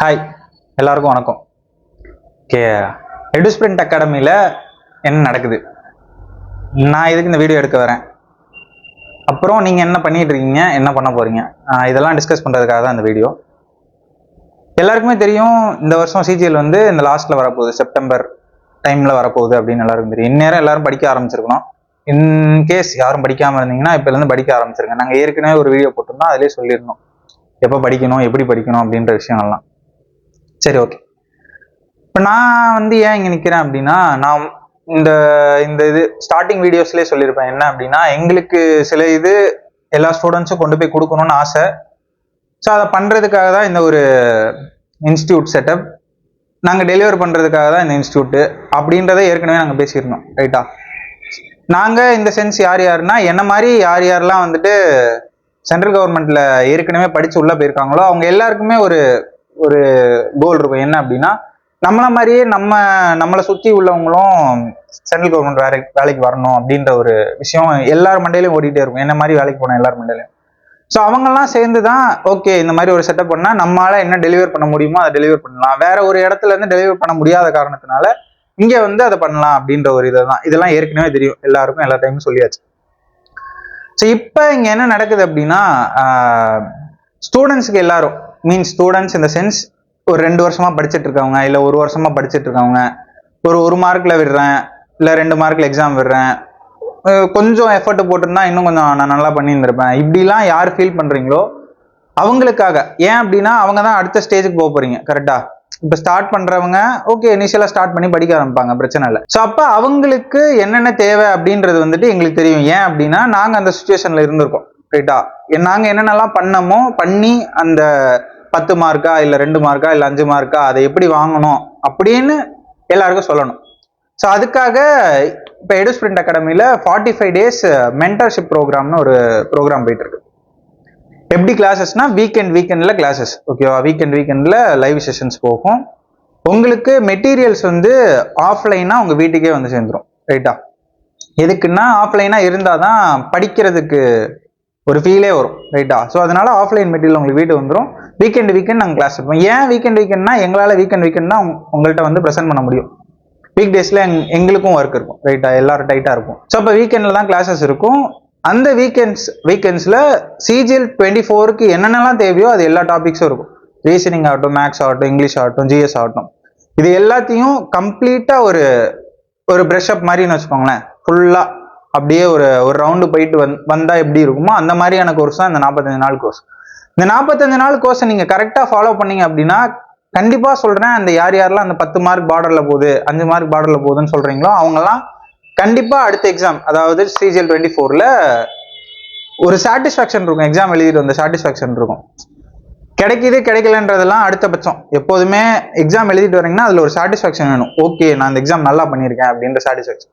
Hi, எல்லாருக்கும் வணக்கம். Okay, எடுஸ்பிரிண்ட் அகாடமியில் என்ன நடக்குது, நான் இதுக்கு இந்த வீடியோ எடுக்க வரேன். அப்புறம் நீங்கள் என்ன பண்ணிட்டு இருக்கீங்க, என்ன பண்ண போறீங்க, இதெல்லாம் டிஸ்கஸ் பண்ணுறதுக்காக தான் இந்த வீடியோ. எல்லாருக்குமே தெரியும், இந்த வருஷம் சிஜிஎல் வந்து இந்த லாஸ்ட்டில் வரப்போகுது, செப்டம்பர் டைமில் வரப்போகுது அப்படின்னு எல்லாருக்கும் தெரியும். இந்நேரம் எல்லாரும் படிக்க ஆரம்பிச்சிருக்கணும். இன்கேஸ் யாரும் படிக்காமல் இருந்தீங்கன்னா இப்போலேருந்து படிக்க ஆரம்பிச்சிருங்க. நாங்கள் ஏற்கனவே ஒரு வீடியோ போட்டிருந்தோம், அதிலே சொல்லியிருந்தோம் எப்போ படிக்கணும், எப்படி படிக்கணும் அப்படின்ற விஷயங்கள்லாம். சரி, ஓகே. இப்போ நான் வந்து ஏன் இங்கே நிற்கிறேன் அப்படின்னா, நான் இந்த இது ஸ்டார்டிங் வீடியோஸ்லேயே சொல்லியிருப்பேன். என்ன அப்படின்னா, எங்களுக்கு சில இது எல்லா ஸ்டூடெண்ட்ஸும் கொண்டு போய் கொடுக்கணும்னு ஆசை. ஸோ அதை பண்ணுறதுக்காக தான் இந்த ஒரு இன்ஸ்டியூட் செட்டப், நாங்கள் டெலிவர் பண்ணுறதுக்காக தான் இந்த இன்ஸ்டியூட்டு அப்படின்றத ஏற்கனவே நாங்கள் பேசியிருந்தோம், ரைட்டா? நாங்கள் இந்த சென்ஸ் யார் யாருன்னா, என்ன மாதிரி யார் யாரெல்லாம் வந்துட்டு சென்ட்ரல் கவர்மெண்ட்டில் ஏற்கனவே படித்து உள்ளே போயிருக்காங்களோ அவங்க எல்லாருக்குமே ஒரு ஒரு கோல் இருக்கும். என்ன அப்படின்னா, நம்மள மாதிரியே நம்மளை சுற்றி உள்ளவங்களும் சென்ட்ரல் கவர்மெண்ட் வேலைக்கு வரணும் அப்படின்ற ஒரு விஷயம் எல்லார் மண்டையிலையும் ஓடிட்டே இருக்கும். என்ன மாதிரி வேலைக்கு போனோம் எல்லார் மண்டையிலையும். ஸோ அவங்கெல்லாம் சேர்ந்து தான் ஓகே இந்த மாதிரி ஒரு செட்டப் பண்ணால் நம்மளால என்ன டெலிவர் பண்ண முடியுமோ அதை டெலிவர் பண்ணலாம். வேற ஒரு இடத்துல இருந்து டெலிவர் பண்ண முடியாத காரணத்தினால இங்கே வந்து அதை பண்ணலாம் அப்படின்ற ஒரு இதை தான். இதெல்லாம் ஏற்கனவே தெரியும் எல்லாருக்கும், எல்லா டைமும் சொல்லியாச்சு. ஸோ இப்போ இங்கே என்ன நடக்குது அப்படின்னா, ஸ்டூடெண்ட்ஸுக்கு எல்லாரும் ஸ்டூடெண்ட்ஸ் இந்த சென்ஸ் ஒரு 2 வருஷமா படிச்சுட்டு இருக்கவங்க, இல்லை 1 வருஷமா படிச்சுட்டு இருக்கவங்க, ஒரு மார்க்ல விடுறேன், இல்லை 2 மார்க்ல எக்ஸாம் விடுறேன், கொஞ்சம் எஃபர்ட் போட்டிருந்தா இன்னும் கொஞ்சம் நான் நல்லா பண்ணியிருந்திருப்பேன், இப்படிலாம் யார் ஃபீல் பண்றீங்களோ அவங்களுக்காக. ஏன் அப்படின்னா, அவங்க தான் அடுத்த ஸ்டேஜுக்கு போக போறீங்க, கரெக்டா? இப்போ ஸ்டார்ட் பண்றவங்க ஓகே இனிஷியலா ஸ்டார்ட் பண்ணி படிக்க ஆரம்பிப்பாங்க, பிரச்சனை இல்லை. ஸோ அப்போ அவங்களுக்கு என்னென்ன தேவை அப்படின்றது வந்துட்டு எங்களுக்கு தெரியும். ஏன் அப்படின்னா, நாங்கள் அந்த சுச்சுவேஷன்ல இருந்திருக்கோம், ரைட்டா? நாங்கள் என்னென்னலாம் பண்ணமோ பண்ணி அந்த 10 மார்க்கா இல்லை 2 மார்க்கா இல்லை 5 மார்க்கா அதை எப்படி வாங்கணும் அப்படின்னு எல்லாருக்கும் சொல்லணும். ஸோ அதுக்காக இப்போ எடுஸ்பிரிண்ட் அகாடமியில் 45 days மென்டர்ஷிப் ப்ரோக்ராம்னு ஒரு ப்ரோக்ராம் போயிட்டு இருக்கு. எப்படி கிளாஸஸ்னா, வீக்கெண்ட்ல கிளாஸஸ், ஓகேவா? வீக்கெண்ட்ல லைவ் செஷன்ஸ் போகும். உங்களுக்கு மெட்டீரியல்ஸ் வந்து ஆஃப்லைனா உங்க வீட்டுக்கே வந்து சேர்ந்துடும், ரைட்டா? எதுக்குன்னா, ஆஃப்லைனா இருந்தால் தான் படிக்கிறதுக்கு ஒரு ஃபீலே வரும், ரைட்டா? ஸோ அதனால ஆஃப்லைன் மெட்டீரியல் உங்களுக்கு வீட்டு வந்துடும். வீக்கெண்ட் நாங்கள் கிளாஸ் இருப்போம். ஏன் வீக்கெண்ட்னா, எங்களால் வீக்கெண்ட் தான் உங்கள்கிட்ட வந்து ப்ரெசென்ட் பண்ண முடியும். வீக் டேஸில் எங்களுக்கும் ஒர்க் இருக்கும், ரைட்டா? எல்லாரும் டைட்டாக இருக்கும். ஸோ அப்போ வீக்கெண்டில் தான் கிளாஸஸ் இருக்கும். அந்த வீக்கெண்ட்ஸில் சிஜிஎல் 24க்கு என்னென்னலாம் தேவையோ அது எல்லா டாபிக்ஸும் இருக்கும். ரீசனிங் ஆகட்டும், மேக்ஸ் ஆகட்டும், இங்கிலீஷ் ஆகட்டும், ஜிஎஸ் ஆகட்டும், இது எல்லாத்தையும் கம்ப்ளீட்டாக ஒரு ப்ரஷ்அப் மாதிரின்னு வச்சுக்கோங்களேன். ஃபுல்லாக அப்படியே ஒரு ரவுண்டு போயிட்டு வந்தால் எப்படி இருக்குமோ அந்த மாதிரியான கோர்ஸ் தான் இந்த 45 நாள் கோர்ஸ். இந்த 45 நாள் கோர்ஸை நீங்கள் கரெக்டாக ஃபாலோ பண்ணீங்க அப்படின்னா, கண்டிப்பாக சொல்கிறேன், அந்த யாரெல்லாம் அந்த 10 மார்க் பார்டரில் போகுது, 5 மார்க் பார்டரில் போகுதுன்னு சொல்கிறீங்களோ அவங்கெல்லாம் கண்டிப்பாக அடுத்த எக்ஸாம், அதாவது சிஜிஎல் 24ல் ஒரு சாட்டிஸ்ஃபேக்ஷன் இருக்கும். எக்ஸாம் எழுதிட்டு வந்த சாட்டிஸ்ஃபேக்ஷன் இருக்கும். கிடைக்குது கிடைக்கலன்றதெல்லாம் அடுத்த பட்சம். எப்போதுமே எக்ஸாம் எழுதிட்டு வரீங்கன்னா அதில் ஒரு சாட்டிஸ்ஃபேக்ஷன் வேணும். ஓகே, நான் இந்த எக்ஸாம் நல்லா பண்ணியிருக்கேன் அப்படின்ற சாட்டிஸ்ஃபேக்ஷன்.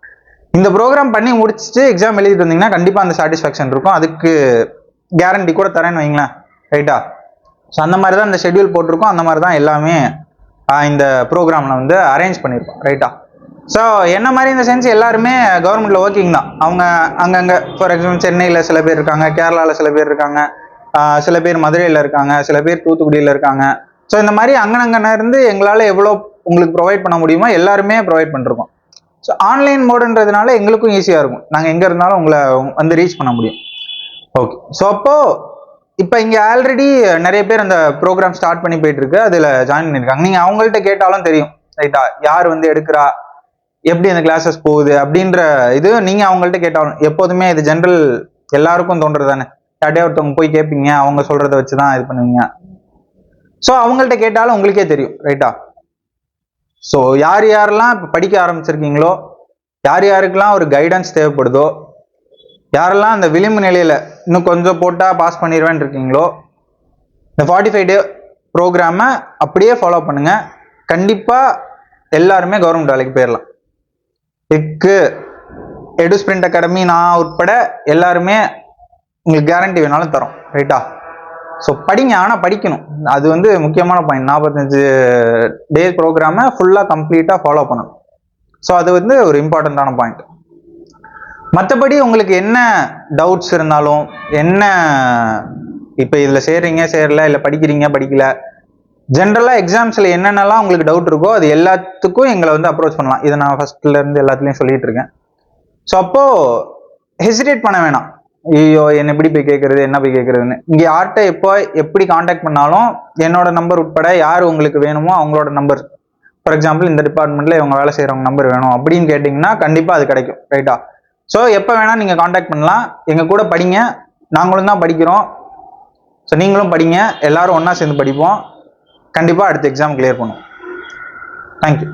இந்த ப்ரோக்ராம் பண்ணி முடிச்சுட்டு எக்ஸாம் எழுதிட்டு வந்தீங்கன்னா கண்டிப்பாக அந்த சாட்டிஸ்ஃபேக்ஷன் இருக்கும். அதுக்கு கேரண்டி கூட தரேன்னு வைங்களேன், ரைட்டா? ஸோ அந்த மாதிரி தான் இந்த ஷெட்யூல் போட்டிருக்கோம். அந்த மாதிரி தான் எல்லாமே இந்த ப்ரோக்ராமில் வந்து அரேஞ்ச் பண்ணியிருக்கோம், ரைட்டா? ஸோ என்ன மாதிரி இந்த சென்ஸ் எல்லாருமே கவர்மெண்ட்ல ஒர்க்கிங் தான். அவங்க அங்கங்கே, ஃபார் எக்ஸாம்பிள் சென்னையில் சில பேர் இருக்காங்க, கேரளாவில் சில பேர் இருக்காங்க, சில பேர் மதுரையில் இருக்காங்க, சில பேர் தூத்துக்குடியில் இருக்காங்க. ஸோ இந்த மாதிரி அங்கனங்கன்னு இருந்து எங்களால் எவ்வளோ உங்களுக்கு ப்ரொவைட் பண்ண முடியுமோ எல்லாருமே ப்ரொவைட் பண்ணிருக்கோம். ஸோ ஆன்லைன் மோடுன்றதுனால எங்களுக்கும் ஈஸியாக இருக்கும். நாங்கள் எங்கே இருந்தாலும் உங்களை வந்து ரீச் பண்ண முடியும். ஓகே, ஸோ அப்போது இப்போ இங்கே ஆல்ரெடி நிறைய பேர் அந்த ப்ரோக்ராம் ஸ்டார்ட் பண்ணி போயிட்டு இருக்கு, அதில் ஜாயின் பண்ணியிருக்காங்க. நீங்கள் அவங்கள்ட்ட கேட்டாலும் தெரியும், ரைட்டா? யார் வந்து எடுக்கிறா, எப்படி அந்த கிளாஸஸ் போகுது அப்படின்ற இது நீங்கள் அவங்கள்ட்ட கேட்டாலும். எப்போதுமே இது ஜென்ரல் எல்லாருக்கும் தோன்றது தானே, யார்ட்டையா ஒருத்தவங்க போய் கேட்பீங்க, அவங்க சொல்கிறத வச்சு தான் இது பண்ணுவீங்க. ஸோ அவங்கள்ட்ட கேட்டாலும் உங்களுக்கே தெரியும், ரைட்டா? ஸோ யாரெல்லாம் இப்போ படிக்க ஆரம்பிச்சிருக்கீங்களோ, யாருக்கெல்லாம் ஒரு கைடன்ஸ் தேவைப்படுதோ, யாரெல்லாம் அந்த விளிம்பு நிலையில் இன்னும் கொஞ்சம் போட்டால் பாஸ் பண்ணிடுவேன் இருக்கீங்களோ, இந்த 45 day ப்ரோக்ராமை அப்படியே ஃபாலோ பண்ணுங்கள். கண்டிப்பாக எல்லாருமே கவர்மெண்ட் வேலைக்கு போயிடலாம். எடுஸ்பிரிண்ட் அகாடமி நான் உட்பட எல்லாருமே உங்களுக்கு கேரண்டி வேணாலும் தரோம், ரைட்டா? ஸோ படிங்க, ஆனால் படிக்கணும். அது வந்து முக்கியமான பாயிண்ட். 45 days ப்ரோக்ராமை ஃபுல்லாக கம்ப்ளீட்டாக ஃபாலோ பண்ணணும். ஸோ அது வந்து ஒரு இம்பார்ட்டண்ட்டான பாயிண்ட். மற்றபடி உங்களுக்கு என்ன டவுட்ஸ் இருந்தாலும், என்ன இப்போ இதில் சேரல, இல்லை படிக்கிறீங்க படிக்கல, ஜென்ரலாக எக்ஸாம்ஸில் என்னென்னலாம் உங்களுக்கு டவுட் இருக்கோ அது எல்லாத்துக்கும் எங்களை வந்து அப்ரோச் பண்ணலாம். இதை நான் ஃபர்ஸ்ட்லேருந்து எல்லாத்துலேயும் சொல்லிட்டு இருக்கேன். ஸோ அப்போது ஹெசிடேட் பண்ண வேணாம். ஐயோ என்ன எப்படி போய் கேட்குறது, என்ன போய் கேட்குறதுன்னு. இங்கே யார்கிட்ட எப்போ எப்படி காண்டாக்ட் பண்ணாலும் என்னோட நம்பர் உட்பட யார் உங்களுக்கு வேணுமோ அவங்களோட நம்பர், ஃபார் எக்ஸாம்பிள் இந்த டிபார்ட்மெண்ட்டில் இவங்க வேலை செய்கிறவங்க நம்பர் வேணும் அப்படின்னு கேட்டிங்கன்னா கண்டிப்பாக அது கிடைக்கும். ரைட்டா? ஸோ எப்போ வேணால் நீங்கள் காண்டாக்ட் பண்ணலாம். எங்கள் கூட படிங்க, நாங்களும் தான் படிக்கிறோம். ஸோ நீங்களும் படிங்க, எல்லாரும் ஒன்றா சேர்ந்து படிப்போம். கண்டிப்பாக அடுத்த எக்ஸாம் கிளியர் பண்ணும். தேங்க்யூ.